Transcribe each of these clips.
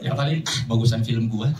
Ya paling bagusan film gua.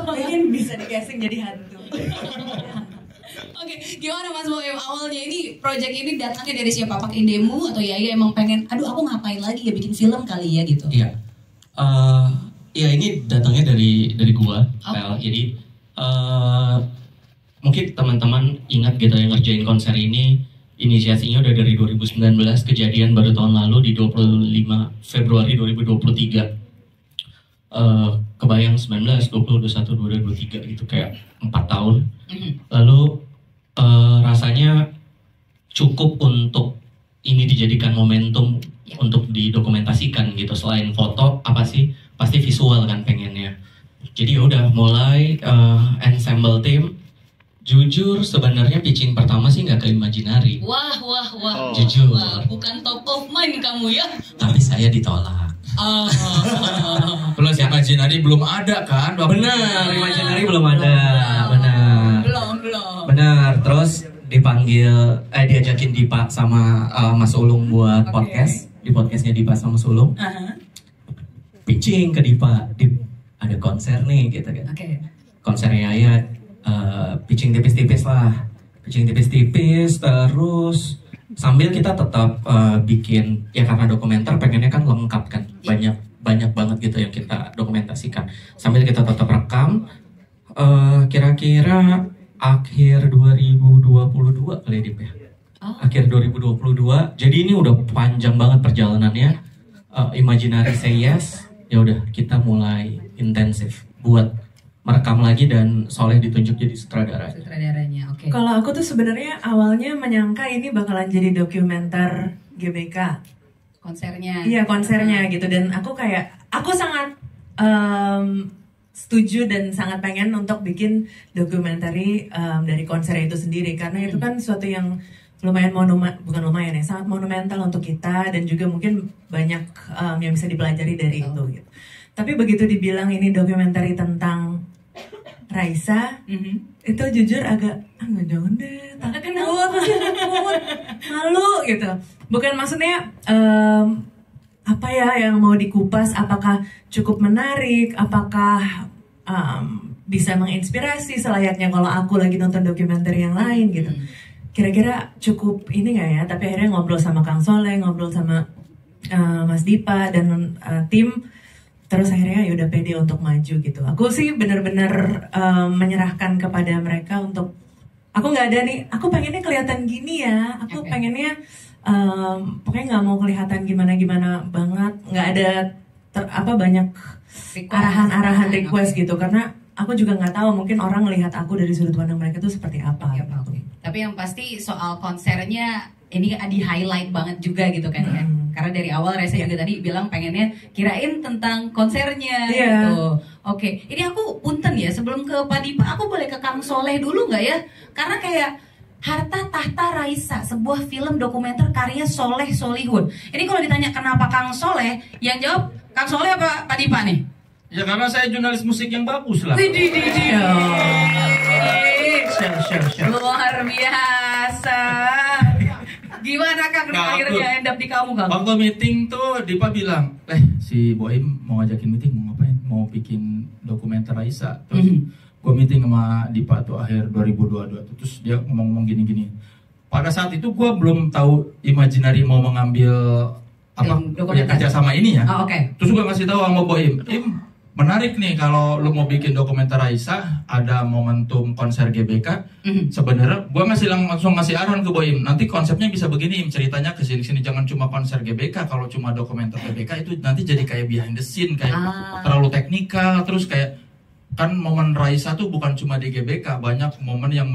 Mungkin bisa di-casting jadi hantu. Oke, gimana Mas Boim? Awalnya ini project ini datangnya dari siapa? Pakai demo atau ya emang pengen, aduh aku ngapain lagi ya bikin film kali ya gitu? Iya. Ya ini datangnya dari gua. Okay. Jadi mungkin teman-teman ingat gitu yang ngerjain konser ini, inisiasinya udah dari 2019, kejadian baru tahun lalu di 25 Februari 2023. Kebayang 19, 20, 21, 2023 gitu, kayak 4 tahun. Lalu rasanya cukup untuk ini dijadikan momentum untuk didokumentasikan gitu. Selain foto, apa sih? Pasti visual kan pengennya. Jadi udah mulai ensemble team. Jujur sebenarnya pitching pertama sih nggak ke Imaginary. Wah. Jujur. Wah, bukan top of mind kamu ya? Tapi saya ditolak. Plus Imaginary belum ada kan? Benar, Imaginary belum ada. Benar. Belum. Benar. Terus diajakin Dipa sama Mas Ulung buat podcast. Di podcastnya Dipa sama Mas Ulung. Pitching ke Dipa. Dip, ada konser nih gitu kan. Oke. Konsernya ya pitching tipis-tipis lah. Pitching tipis-tipis terus sambil kita tetap bikin, ya karena dokumenter pengennya kan lengkap kan. Banyak banget gitu yang kita dokumentasikan. Sambil kita tetap rekam, kira-kira akhir 2022 kali Dip ya. Akhir 2022. Jadi ini udah panjang banget perjalanannya. Imaginary say yes. Ya udah kita mulai intensif buat merekam lagi dan Soleh ditunjuk jadi Sutradaranya, oke. Kalau aku tuh sebenarnya awalnya menyangka ini bakalan jadi dokumenter GBK. Konsernya. Iya, konsernya gitu. Dan aku sangat setuju dan sangat pengen untuk bikin dokumentari dari konser itu sendiri. Karena itu kan suatu yang lumayan sangat monumental untuk kita. Dan juga mungkin banyak yang bisa dipelajari dari itu gitu. Tapi begitu dibilang ini dokumentari tentang Raisa, itu jujur agak jangan deh, takut, malu gitu. Bukan maksudnya apa ya yang mau dikupas, apakah cukup menarik, apakah bisa menginspirasi selayaknya kalau aku lagi nonton dokumenter yang lain gitu. Kira-kira cukup ini nggak ya? Tapi akhirnya ngobrol sama Kang Soleh, ngobrol sama Mas Dipa dan tim. Terus akhirnya ya udah pede untuk maju gitu. Aku sih benar-benar menyerahkan kepada mereka untuk aku nggak ada nih. Aku pengennya kelihatan gini ya. Aku pengennya pokoknya nggak mau kelihatan gimana-gimana banget. Nggak ada banyak arahan-arahan request gitu. Karena aku juga nggak tahu mungkin orang melihat aku dari sudut pandang mereka itu seperti apa. Gitu. Tapi yang pasti soal konsernya ini di highlight banget juga gitu kan ya. Karena dari awal Raisa juga tadi bilang pengennya kirain tentang konsernya gitu. Oke, ini aku punten ya sebelum ke Pak Dipa, aku boleh ke Kang Soleh dulu nggak ya? Karena kayak Harta Tahta Raisa, sebuah film dokumenter karya Soleh Solihun. Ini kalau ditanya kenapa Kang Soleh, yang jawab Kang Soleh apa Pak Dipa nih? Ya karena saya jurnalis musik yang bagus lah. Luar biasa. Gimana Kang akhirnya end up di kamu Kang? Waktu meeting tuh Dipa bilang, si Boim mau ngajakin meeting, mau ngapain? Mau bikin dokumenter Raisa. Terus gue meeting sama Dipa tuh akhir 2022 tuh. Terus dia ngomong-ngomong gini-gini. Pada saat itu gue belum tahu Imaginary mau mengambil kerja sama ini ya. Terus gue ngasih tahu sama Boim, menarik nih kalau lu mau bikin dokumenter Raisa, ada momentum konser GBK. Sebenarnya gue langsung ngasih aran ke Boim, nanti konsepnya bisa begini, ceritanya kesini-sini, jangan cuma konser GBK. Kalau cuma dokumenter GBK itu nanti jadi kayak behind the scene, kayak terlalu teknikal. Terus kayak kan momen Raisa tuh bukan cuma di GBK, banyak momen yang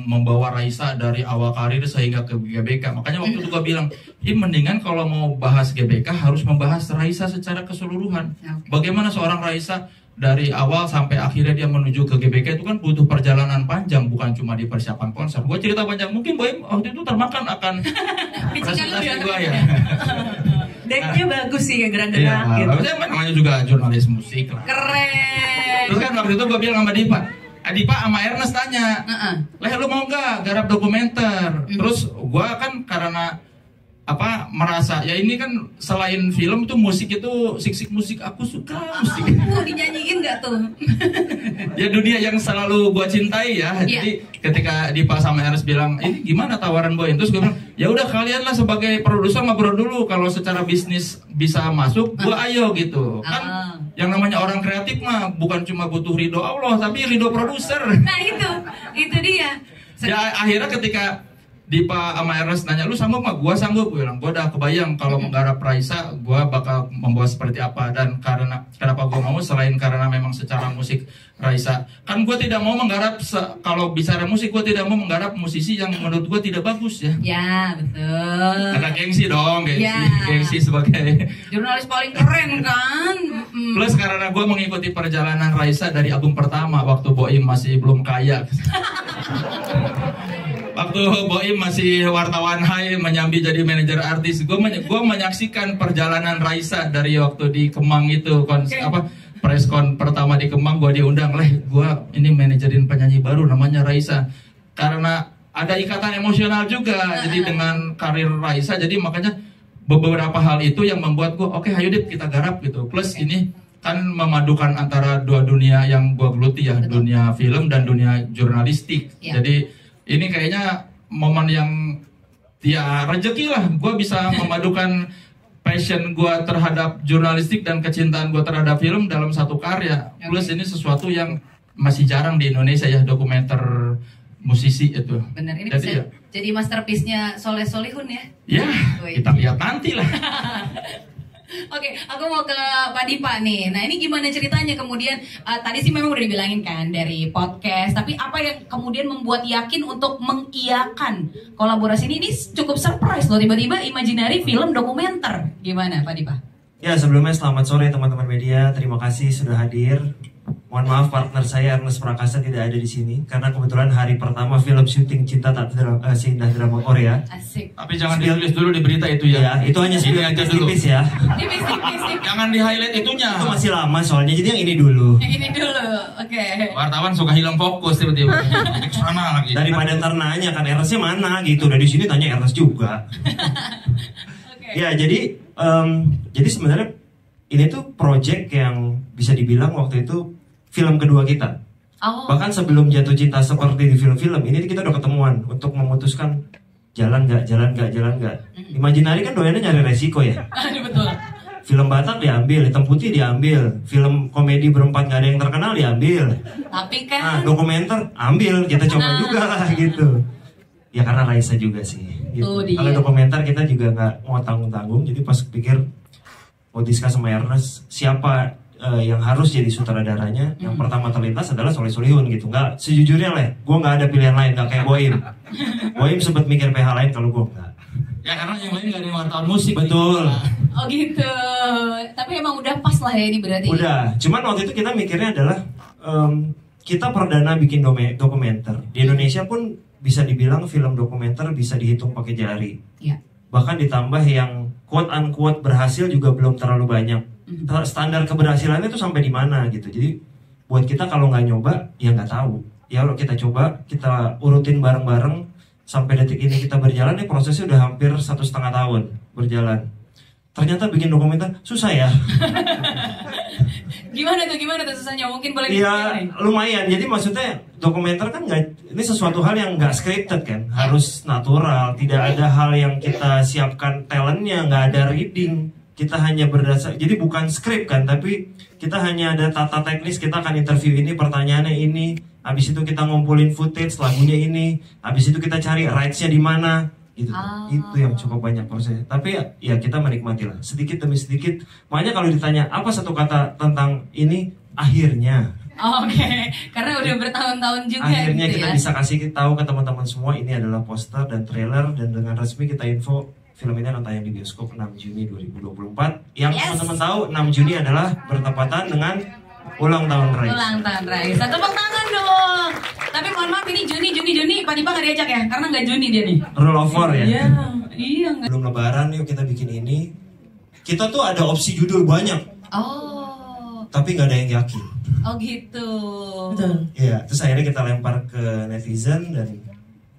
membawa Raisa dari awal karir sehingga ke GBK. Makanya waktu itu gue bilang, mendingan kalau mau bahas GBK harus membahas Raisa secara keseluruhan. Bagaimana seorang Raisa dari awal sampai akhirnya dia menuju ke GBK itu kan butuh perjalanan panjang, bukan cuma di persiapan konser. Gue cerita banyak, mungkin Boim waktu itu termakan akan presentasi gue ya. Decknya bagus sih ya, gerak-gerak gitu. Namanya juga jurnalis musik lah. Keren. Terus kan waktu itu gue bilang sama Dipa sama Ernest tanya, lu mau nggak garap dokumenter? Terus gue kan karena merasa ya ini kan selain film tuh musik itu sik musik aku suka musik. Mau dinyanyiin nggak tuh? Ya dunia yang selalu gua cintai ya. Jadi ketika Dipa sama Ernest bilang ini gimana tawaran Boim, terus gua bilang ya udah kalian lah sebagai produser ngobrol dulu, kalau secara bisnis bisa masuk gua ayo gitu kan. Yang namanya orang kreatif mah bukan cuma butuh ridho Allah tapi ridho produser. Nah itu dia. Ya akhirnya ketika Dipa sama Ernest nanya lu sanggup nggak? Gua sanggup, gue bilang. Gua udah kebayang kalau menggarap Raisa, gua bakal membawa seperti apa. Dan kenapa gua mau selain karena memang secara musik Raisa, kan gua tidak mau menggarap kalau bicara musik gua tidak mau menggarap musisi yang menurut gua tidak bagus ya. Ya betul. Ada gengsi dong, gengsi sebagai jurnalis paling keren kan. Plus karena gua mengikuti perjalanan Raisa dari album pertama waktu Boim masih belum kaya. Waktu Boim masih wartawan Hai menyambi jadi manajer artis, gue menyaksikan perjalanan Raisa dari waktu di Kemang itu press con pertama di Kemang, gue diundang gue ini manajerin penyanyi baru namanya Raisa, karena ada ikatan emosional juga jadi dengan karir Raisa, jadi makanya beberapa hal itu yang membuat gue oke, ayo Dip kita garap gitu. Plus ini kan memadukan antara dua dunia yang gue geluti ya, dunia film dan dunia jurnalistik. Jadi ini kayaknya momen yang ya rezeki lah, gue bisa memadukan passion gue terhadap jurnalistik dan kecintaan gue terhadap film dalam satu karya. Plus ini sesuatu yang masih jarang di Indonesia ya, dokumenter musisi itu. Bener, ini bisa jadi masterpiece-nya Soleh Solihun ya? Ya, kita lihat nanti lah. Oke, aku mau ke Pak Dipa nih. Nah ini gimana ceritanya kemudian, tadi sih memang udah dibilangin kan dari podcast, tapi apa yang kemudian membuat yakin untuk mengiyakan kolaborasi ini? Ini cukup surprise loh, tiba-tiba Imaginary film dokumenter. Gimana Pak Dipa? Ya sebelumnya selamat sore teman-teman media, terima kasih sudah hadir. Mohon maaf partner saya Ernest Prakasa tidak ada di sini karena kebetulan hari pertama film syuting Cinta Tak Seindah Drama Korea. Asik. Tapi jangan ditulis dulu di berita itu ya. Ya itu hanya tipis ya. Jangan di highlight itunya. Itu masih lama soalnya, jadi yang ini dulu. Yang ini dulu, oke. Wartawan suka hilang fokus tiba-tiba. Sana lagi. Daripada ntar nanya kan Ernestnya mana gitu, dari sini tanya Ernest juga. Ya jadi sebenarnya ini tuh project yang bisa dibilang waktu itu film kedua kita. Bahkan sebelum Jatuh Cinta seperti di film-film ini kita udah ketemuan untuk memutuskan jalan nggak. Imaginary kan doyannya nyari resiko ya. Betul. Film Batak diambil, Hitam Putih diambil, film komedi berempat nggak ada yang terkenal diambil. Tapi kan dokumenter ambil, kita coba juga lah gitu. Ya karena Raisa juga sih. Gitu. Kalau dokumenter kita juga nggak mau tanggung-tanggung, jadi pas pikir mau diskus sama Ernest siapa yang harus jadi sutradaranya, yang pertama terlintas adalah Soleh Solihun gitu. Nggak, sejujurnya gue nggak ada pilihan lain, nggak kayak Boim. Boim sempat mikir PH lain, kalau gue nggak. Ya karena yang lain nggak ada wartawan musik. Betul. Oh gitu. Tapi emang udah pas lah ya ini berarti. Udah. Cuman waktu itu kita mikirnya adalah kita perdana bikin dokumenter di Indonesia pun bisa dibilang film dokumenter bisa dihitung pakai jari. Ya. Bahkan ditambah yang quote unquote berhasil juga belum terlalu banyak. Standar keberhasilannya itu sampai di mana gitu. Jadi buat kita kalau nggak nyoba ya nggak tahu. Ya kalau kita coba, kita urutin bareng-bareng sampai detik ini kita berjalan, nih prosesnya udah hampir 1,5 tahun berjalan. Ternyata bikin dokumenter susah ya. Gimana tuh susahnya? Mungkin boleh ya lumayan. Jadi maksudnya dokumenter kan ini sesuatu hal yang nggak scripted kan, harus natural. Tidak ada hal yang kita siapkan talentnya, nggak ada reading. Kita hanya berdasar, jadi bukan skrip kan, tapi kita hanya ada tata teknis. Kita akan interview ini, pertanyaannya ini, habis itu kita ngumpulin footage lagunya ini, habis itu kita cari rights-nya di mana. Itu yang cukup banyak proses. Tapi ya kita menikmati lah sedikit demi sedikit. Makanya kalau ditanya apa satu kata tentang ini, akhirnya. Oke, karena udah bertahun-tahun juga. Akhirnya gitu kita bisa kasih tahu ke teman-teman semua ini adalah poster dan trailer, dan dengan resmi kita info film ini akan tayang di bioskop 6 Juni 2024. Yang teman-teman tahu 6 Juni adalah bertepatan dengan ulang tahun Raisa. Ulang tahun Raisa. Tepuk tangan dong. Tapi mohon maaf ini Juni Pak Dipa nggak diajak ya? Karena nggak Juni dia nih. Rule of Four ya? Iya. Belum lebaran yuk kita bikin ini. Kita tuh ada opsi judul banyak. Tapi nggak ada yang yakin. Oh gitu. Betul. Iya, terus akhirnya kita lempar ke netizen dan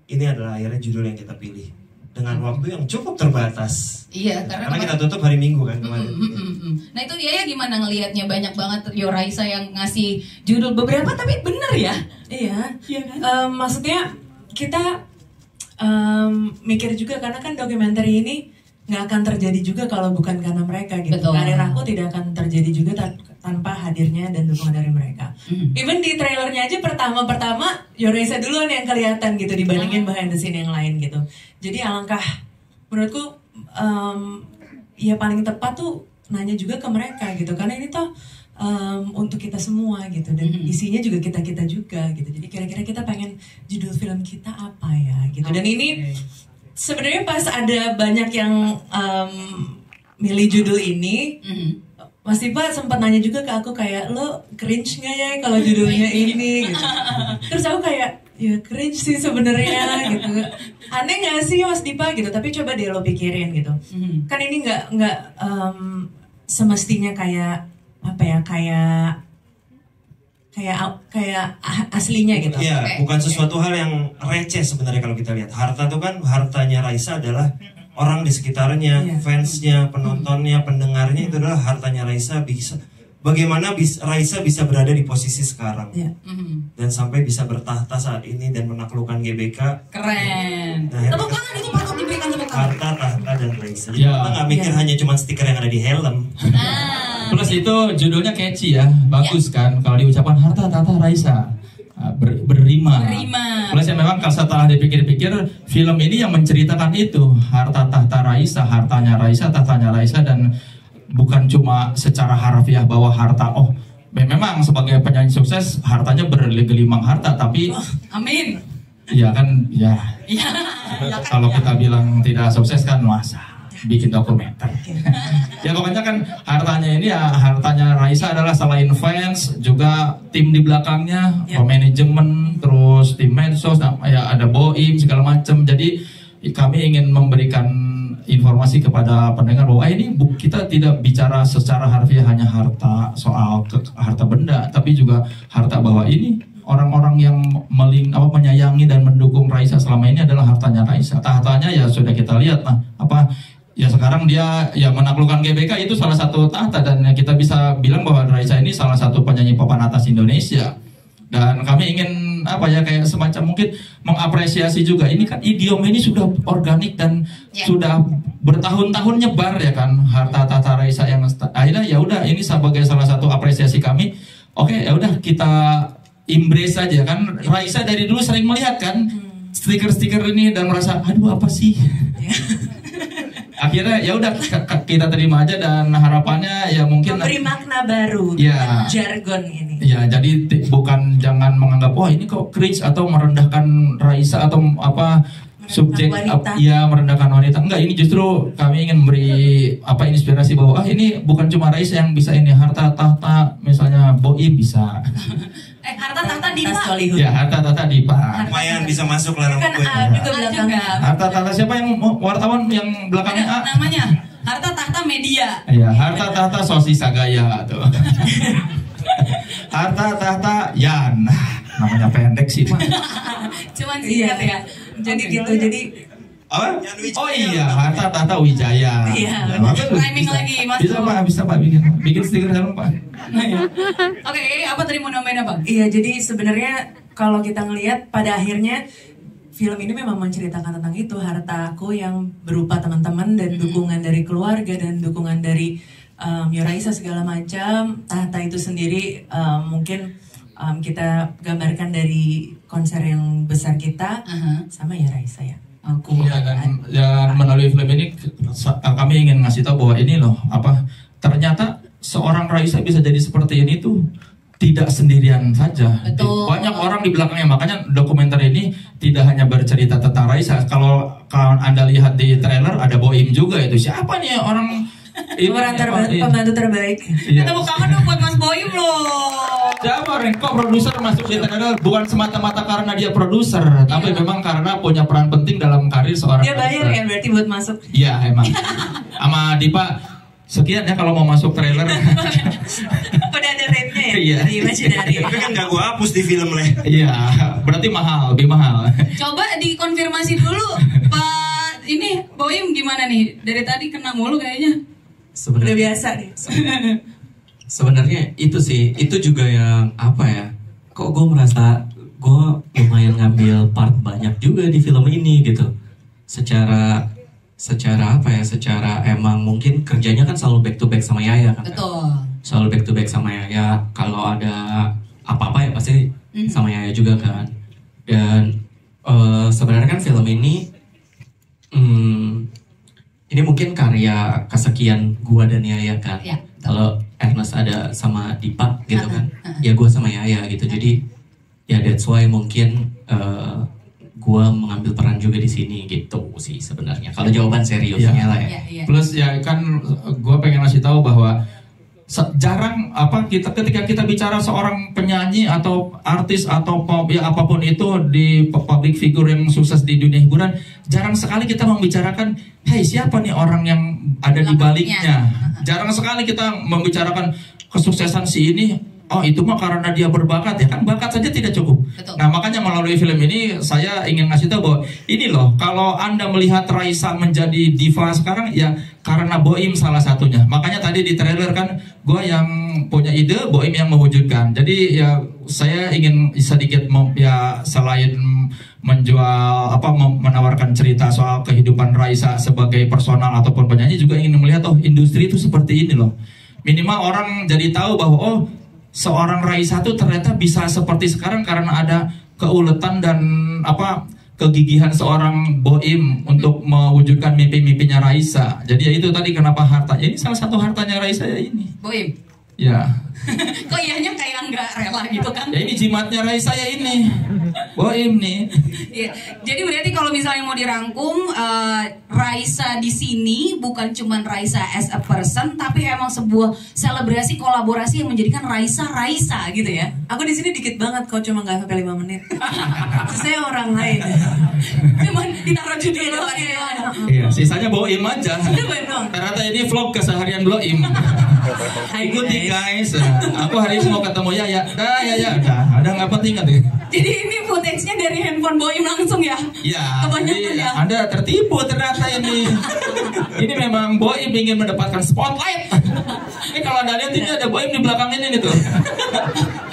ini adalah akhirnya judul yang kita pilih. dengan waktu yang cukup terbatas. Iya, karena kita tutup hari Minggu kan kemarin. Nah itu Yaya gimana ngelihatnya, banyak banget Yoraisa yang ngasih judul beberapa tapi bener ya? Iya. Iya kan? Maksudnya kita mikir juga karena kan dokumenter ini nggak akan terjadi juga kalau bukan karena mereka gitu. Betul. Karir aku tidak akan terjadi juga tanpa hadirnya dan dukungan dari mereka. Even di trailernya aja pertama Yoraisa duluan yang kelihatan gitu dibandingin behind the scene yang lain gitu. Jadi alangkah menurutku ya paling tepat tuh nanya juga ke mereka gitu, karena ini tuh untuk kita semua gitu, dan isinya juga kita juga gitu. Jadi kira-kira kita pengen judul film kita apa ya gitu. Dan ini sebenarnya pas ada banyak yang milih judul ini, Mas Dipa sempat nanya juga ke aku kayak, lo cringe nggak ya kalau judulnya ini gitu. Terus aku kayak, ya cringe sih sebenarnya gitu. Aneh nggak sih Mas Dipa gitu, tapi coba deh lo pikirin gitu. Kan ini nggak semestinya kayak apa ya, kayak aslinya gitu. Iya, bukan sesuatu hal yang receh sebenarnya kalau kita lihat. Harta itu kan, hartanya Raisa adalah orang di sekitarnya, fansnya, penontonnya, pendengarnya, itu adalah hartanya Raisa. Bagaimana Raisa bisa berada di posisi sekarang dan sampai bisa bertahta saat ini dan menaklukkan GBK. Keren. Nah, Tepuk tangan, itu patut diberikan tepuk tangan. Harta, tahta, dan Raisa. Jadi kita nggak mikir hanya cuma stiker yang ada di helm. Plus itu judulnya catchy ya, bagus kan kalau diucapkan harta tahta Raisa. Berrima. Plus ya memang kalau setelah dipikir-pikir, film ini yang menceritakan itu, harta tahta Raisa, hartanya Raisa, tahtanya Raisa, dan bukan cuma secara harfiah bahwa harta, memang sebagai penyanyi sukses hartanya bergelimang harta, tapi amin. Ya kan, ya. Kalau kita bilang tidak sukses kan masa bikin dokumenter. Ya pokoknya kan hartanya ini ya, hartanya Raisa adalah selain fans juga tim di belakangnya, manajemen, terus tim medsos, ya ada Boim segala macam. Jadi kami ingin memberikan informasi kepada pendengar bahwa ini kita tidak bicara secara harfiah hanya harta, soal harta benda, tapi juga harta bahwa ini orang-orang yang menyayangi dan mendukung Raisa selama ini adalah hartanya Raisa. Tahtanya ya sudah kita lihat, ya sekarang dia ya menaklukkan GBK, itu salah satu tahta, dan kita bisa bilang bahwa Raisa ini salah satu penyanyi papan atas Indonesia. Dan kami ingin kayak semacam mungkin mengapresiasi juga, ini kan idiom ini sudah organik dan sudah bertahun-tahun nyebar ya kan, harta tahta Raisa, yang akhirnya ya udah ini sebagai salah satu apresiasi kami. Oke, ya udah kita embrace saja kan. Raisa dari dulu sering melihat kan stiker-stiker ini dan merasa aduh apa sih. Akhirnya ya udah kita terima aja, dan harapannya ya mungkin memberi makna baru jargon ini. Ya, jadi bukan jangan menganggap ini kok cringe atau merendahkan Raisa atau subjek merendahkan wanita. Enggak, ini justru kami ingin memberi inspirasi bahwa ini bukan cuma Raisa yang bisa ini, harta tahta misalnya Boim bisa. Harta tahta Dipa. Ya, harta tahta Dipa. Lumayan bisa masuk lah nama gue. Juga belakangnya. Harta tahta siapa yang wartawan yang belakangnya A? Namanya harta tahta media. Iya, harta tahta Sosis Sagaya tuh. Harta tahta Yan. Namanya pendek sih, Pak. Cuman singkat ya. Jadi gitu, jadi harta tahta Wijaya. Iya. Timing lagi, Mas. Bisa Pak bikin stiker helm Pak. Oke, apa tadi mau nambahin apa? Iya, jadi sebenarnya kalau kita ngelihat pada akhirnya film ini memang menceritakan tentang itu, hartaku yang berupa teman-teman dan dukungan dari keluarga dan dukungan dari Yoraisa segala macam. Tahta itu sendiri mungkin kita gambarkan dari konser yang besar kita sama Yoraisa ya. Dan melalui film ini kami ingin ngasih tahu bahwa ini loh ternyata seorang Raisa bisa jadi seperti ini tuh tidak sendirian saja. Betul. Banyak orang di belakangnya, makanya dokumenter ini tidak hanya bercerita tentang Raisa. Kalau Anda lihat di trailer ada Boim juga, itu siapa nih orang pembantu terbaik. Kita tepuk tangan dong buat Mas Boim loh. Siapa kok produser masuk di trailer bukan semata-mata karena dia produser, tapi memang karena punya peran penting dalam karir seorang. Dia bayar ya berarti buat masuk. Iya emang. Sama Dipa sekian ya kalau mau masuk trailer. Udah ada rate-nya ya? Iya. Tapi kan gak gue hapus di film Iya, berarti mahal, lebih mahal. Coba dikonfirmasi dulu Pak Ini Boim gimana nih? Dari tadi kena mulu kayaknya. Udah biasa nih. Sebenarnya itu sih, itu juga yang apa ya? Kok gue merasa gue lumayan ngambil part banyak juga di film ini gitu. Secara apa ya? Secara emang mungkin kerjanya kan selalu back to back sama Yaya kan? Betul. Selalu back to back sama Yaya. Kalau ada apa-apa ya pasti sama Yaya juga kan. Dan sebenarnya kan film ini mungkin karya kesekian gua dan Yaya kan. Ya, kalau Ernest ada sama Dipa gitu kan, ya gua sama Yaya gitu. Jadi ya that's why mungkin gua mengambil peran juga di sini gitu sih sebenarnya. Kalau jawaban seriusnya lah ya. Plus ya kan gua pengen ngasih tahu bahwa jarang ketika kita bicara seorang penyanyi atau artis atau pop ya apapun itu di public figure yang sukses di dunia hiburan, jarang sekali kita membicarakan hey siapa nih orang yang ada di baliknya. Jarang sekali kita membicarakan kesuksesan si ini, oh itu mah karena dia berbakat ya kan, bakat saja tidak cukup. Betul. Nah makanya melalui film ini saya ingin ngasih tahu bahwa ini loh, kalau Anda melihat Raisa menjadi diva sekarang ya karena Boim salah satunya. Makanya tadi di trailer kan gue yang punya ide, Boim yang mewujudkan. Jadi ya saya ingin sedikit selain menjual menawarkan cerita soal kehidupan Raisa sebagai personal ataupun penyanyi, juga ingin melihat industri itu seperti ini loh. Minimal orang jadi tahu bahwa seorang Raisa tuh ternyata bisa seperti sekarang karena ada keuletan dan kegigihan seorang Boim untuk mewujudkan mimpi-mimpinya Raisa. Jadi ya itu tadi kenapa hartanya ini salah satu hartanya Raisa ya ini. Boim. Ya. Kok iyanya kayak nggak rela gitu kan? Ya ini jimatnya Raisa ya ini. Boim nih. Ya, jadi berarti kalau misalnya mau dirangkum, Raisa di sini bukan cuma Raisa as a person, tapi emang sebuah selebrasi kolaborasi yang menjadikan Raisa gitu ya. Aku di sini dikit banget kok, cuma nggak sampai 5 menit. Saya orang lain. Cuman ditaruh judul doang ya. Iya, sisanya Boim aja. Sudah Boim dong. Ternyata ini vlog keseharian Boim. Ikuti guys. Aku hari ini mau ketemu Yaya. Ya. Ada nggak penting kan? Jadi ini footage-nya dari handphone Boim langsung ya? Ya. Kebanyakan ya. Anda tertipu ternyata ini. Ini memang Boim ingin mendapatkan spotlight. Ini kalau Anda lihat ini ada Boim di belakang ini tuh.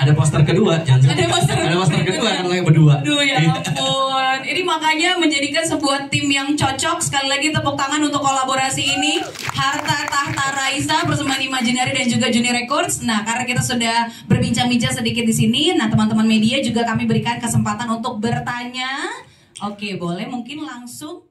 Ada poster kedua, jangan. Ada poster kedua kan yang berdua. Aduh ya ampun. Ini makanya menjadikan sebuah tim yang cocok. Sekali lagi tepuk tangan untuk kolaborasi ini. Harta Tahta Raisa bersama Imaginary dan juga Juni Records. Nah, karena kita sudah berbincang-bincang sedikit di sini, nah teman-teman media juga kami berikan kesempatan untuk bertanya. Oke, boleh mungkin langsung.